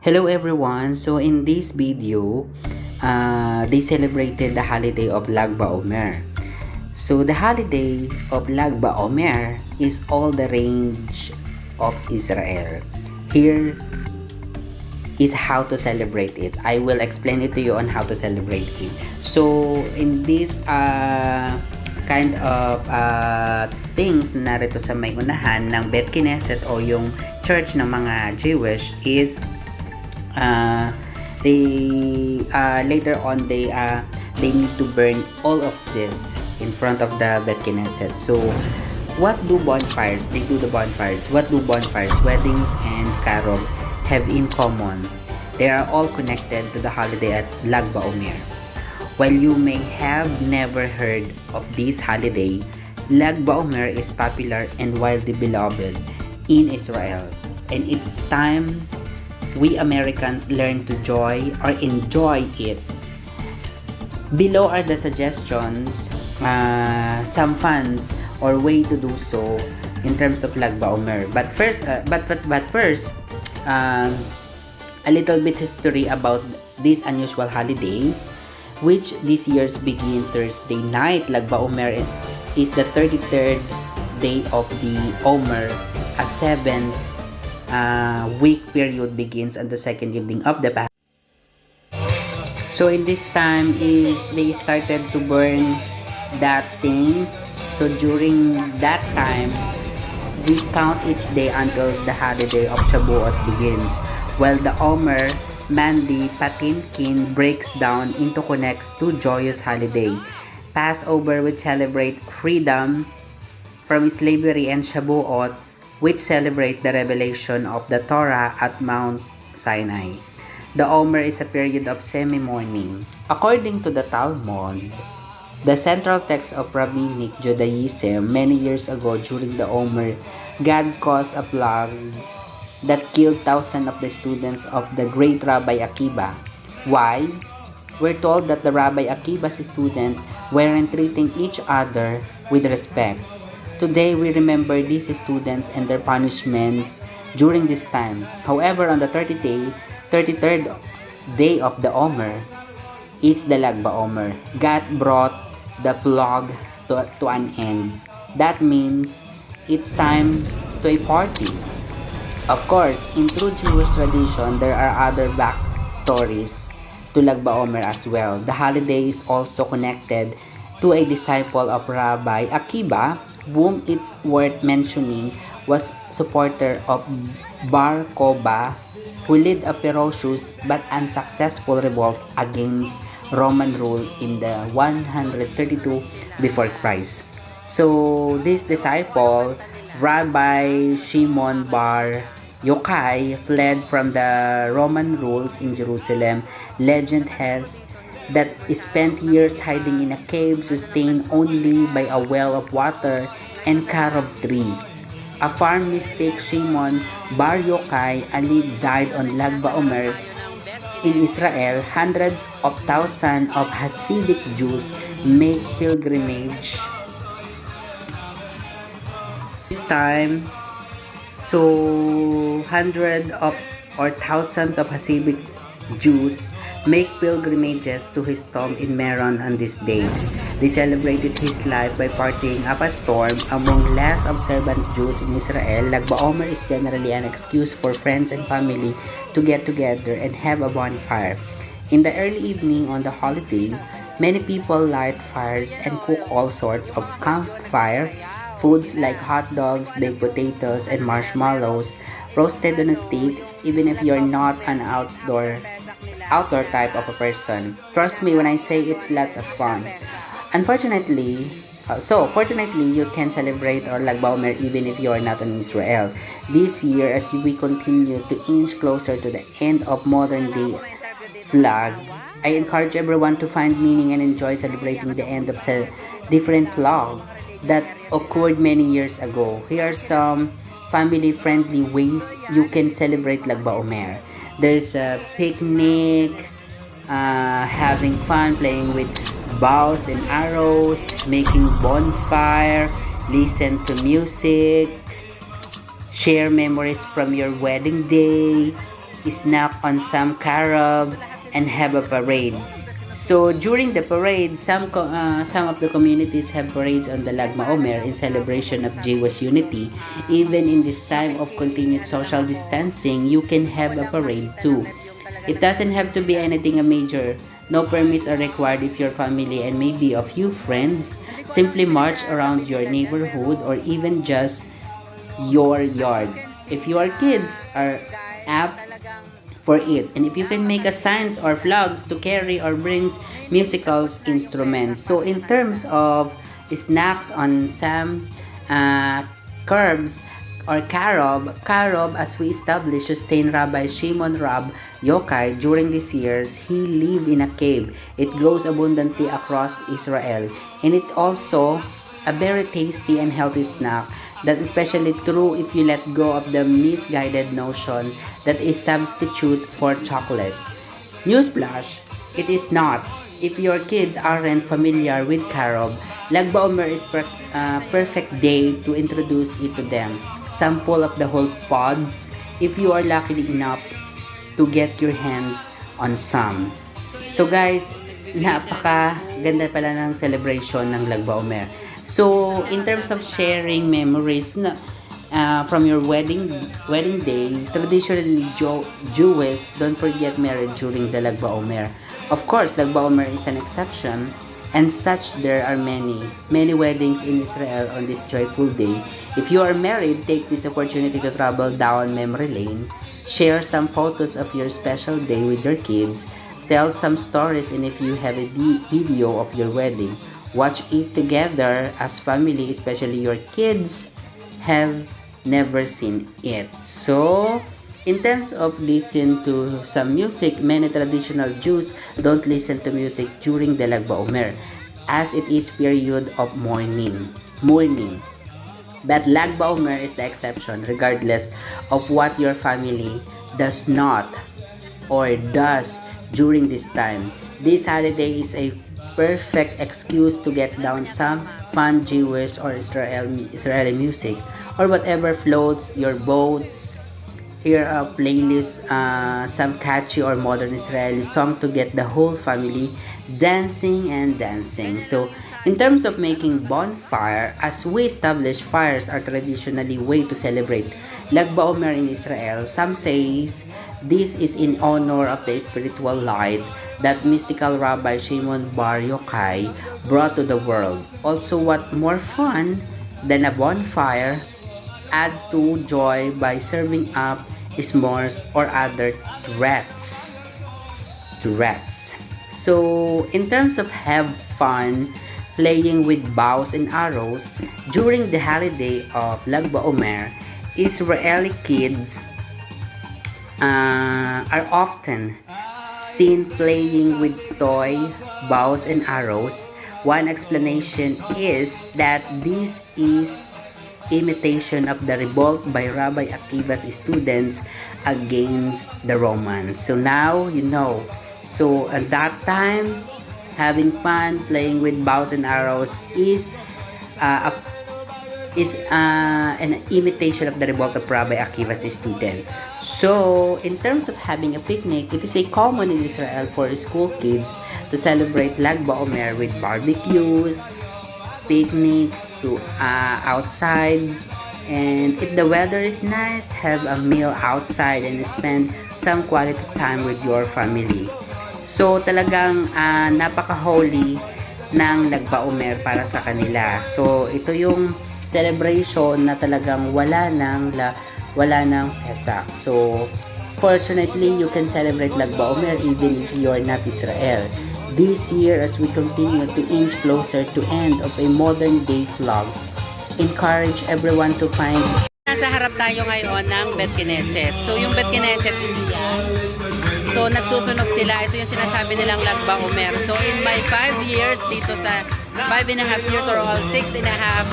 Hello everyone! So in this video, they celebrated the holiday of Lag BaOmer. So the holiday of Lag BaOmer is all the range of Israel. Here is how to celebrate it. I will explain it to you on how to celebrate it. So in this kind of things na narito sa may unahan ng Bet Knesset o yung church ng mga Jewish is later on they need to burn all of this in front of the Bet Knesset. So what do bonfires? They do the bonfires. What do bonfires, weddings, and carob have in common? They are all connected to the holiday at Lag BaOmer. While you may have never heard of this holiday, Lag BaOmer is popular and widely beloved in Israel, and it's time we Americans learn to enjoy it. Below are the suggestions, some funds or way to do so in terms of Lag BaOmer. But first, a little bit history about these unusual holidays, which this year's begin Thursday night. Lag BaOmer is the 33rd day of the Omer, a 7 week period begins on the second evening of the Passover. So in this time is they started to burn that things. So during that time, we count each day until the holiday of Shavuot begins. While the Omer Mandy Patinkin breaks down into connects to joyous holiday. Passover, which celebrate freedom from slavery, and Shavuot, which celebrate the revelation of the Torah at Mount Sinai. The Omer is a period of semi-mourning. According to the Talmud, the central text of rabbinic Judaism, many years ago during the Omer, God caused a plague that killed thousands of the students of the great Rabbi Akiba. Why? We're told that the Rabbi Akiba's students weren't treating each other with respect. Today, we remember these students and their punishments during this time. However, on the 33rd day of the Omer, it's the Lag BaOmer. God brought the plague to an end. That means it's time to a party. Of course, in true Jewish tradition, there are other backstories to Lag BaOmer as well. The holiday is also connected to a disciple of Rabbi Akiba, whom it's worth mentioning was supporter of Bar Kokhba, who led a ferocious but unsuccessful revolt against Roman rule in the 132 before Christ. So this disciple, Rabbi Shimon Bar Yochai, fled from the Roman rules in Jerusalem. Legend has that he spent years hiding in a cave sustained only by a well of water and carob tree. A farm mistake Shimon Bar Yochai Ali died on Lag BaOmer. In Israel, hundreds of thousands of Hasidic Jews make pilgrimage this time. So hundreds of or thousands of Hasidic Jews make pilgrimages to his tomb in Meron on this day. They celebrated his life by partying up a storm. Among less observant Jews in Israel, Lag BaOmer is generally an excuse for friends and family to get together and have a bonfire. In the early evening on the holiday, many people light fires and cook all sorts of campfire foods like hot dogs, baked potatoes, and marshmallows roasted on a stick. Even if you're not an outdoor type of a person, trust me when I say it's lots of fun. Fortunately, you can celebrate our Lag BaOmer even if you are not in Israel. This year, as we continue to inch closer to the end of modern day flag, I encourage everyone to find meaning and enjoy celebrating the end of different flag that occurred many years ago. Here are some family-friendly ways you can celebrate Lag BaOmer. There's a picnic, having fun playing with bows and arrows, making bonfire, listen to music, share memories from your wedding day, snack on some carob, and have a parade. So during the parade, some of the communities have parades on the Lagma Omer in celebration of Jewish unity. Even in this time of continued social distancing, you can have a parade too. It doesn't have to be anything major. No permits are required if your family and maybe a few friends simply march around your neighborhood or even just your yard. If your kids are apt for it, and if you can make a signs or flags to carry or brings musical instruments. So in terms of snacks on some curbs or carob, as we established, sustained Rabbi Shimon Rab Yochai during these years, he lived in a cave. It grows abundantly across Israel, and it also a very tasty and healthy snack. That is especially true if you let go of the misguided notion that is substitute for chocolate. Newsflash, it is not. If your kids aren't familiar with carob, Lag BaOmer is perfect day to introduce it to them. Sample of the whole pods if you are lucky enough to get your hands on some. So guys, napaka ganda pala ng celebration ng Lag BaOmer. So, in terms of sharing memories from your wedding day, traditionally Jewish don't forget marriage during the Lag BaOmer. Of course, Lag BaOmer is an exception, and such there are many weddings in Israel on this joyful day. If you are married, take this opportunity to travel down memory lane, share some photos of your special day with your kids, tell some stories, and if you have a video of your wedding, watch it together as family, especially your kids have never seen it. So, in terms of listen to some music, many traditional Jews don't listen to music during the Lag BaOmer, as it is period of mourning. But Lag BaOmer is the exception, regardless of what your family does not or does during this time. This holiday is a perfect excuse to get down some fun Jewish or Israeli music or whatever floats your boats. Hear a playlist, some catchy or modern Israeli song to get the whole family dancing. So in terms of making bonfire, as we established, fires are traditionally way to celebrate Lag BaOmer in Israel. Some says this is in honor of the spiritual light that mystical Rabbi Shimon Bar Yochai brought to the world. Also, what more fun than a bonfire? Add to joy by serving up s'mores or other treats. So, in terms of have fun playing with bows and arrows during the holiday of Lag BaOmer, Israeli kids are often seen playing with toy bows and arrows. One explanation is that this is imitation of the revolt by Rabbi Akiva's students against the Romans. So now you know. So at that time, having fun playing with bows and arrows is an imitation of the revolt of Rabbi Akiva's student. So, in terms of having a picnic, it is a common in Israel for school kids to celebrate Lag BaOmer with barbecues, picnics to outside, and if the weather is nice, have a meal outside and spend some quality time with your family. So, talagang napaka-holy ng Lag BaOmer para sa kanila. So, ito yung celebration na talagang wala nang Pesach. So, fortunately, you can celebrate Lag BaOmer even if you are not Israel. This year, as we continue to inch closer to end of a modern day vlog, encourage everyone to find. Nasa harap tayo ngayon ng Bet Knesset. So, yung Bet Knesset, yan. So, nagsusunog sila. Ito yung sinasabi nilang Lag BaOmer. So, in my 5 years dito sa 5.5 years or all 6.5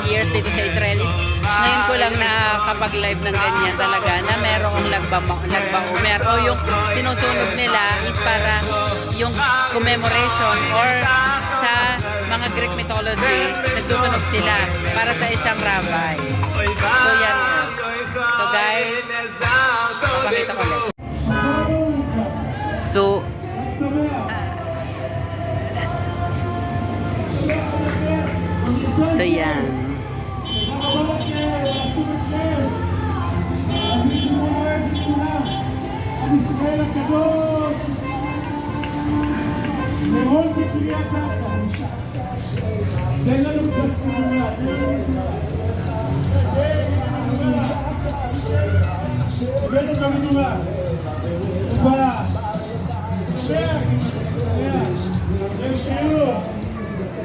years dito sa Israelis, ngayon ko lang nakakapag-live ng ganyan talaga na merong Lag BaOmer o yung sinusunog nila is para yung commemoration or sa mga Greek mythology, nagsusunog sila para sa isang rabbi. So yan. So guys, papakita ko ulit. So, yan.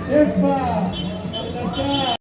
Epa!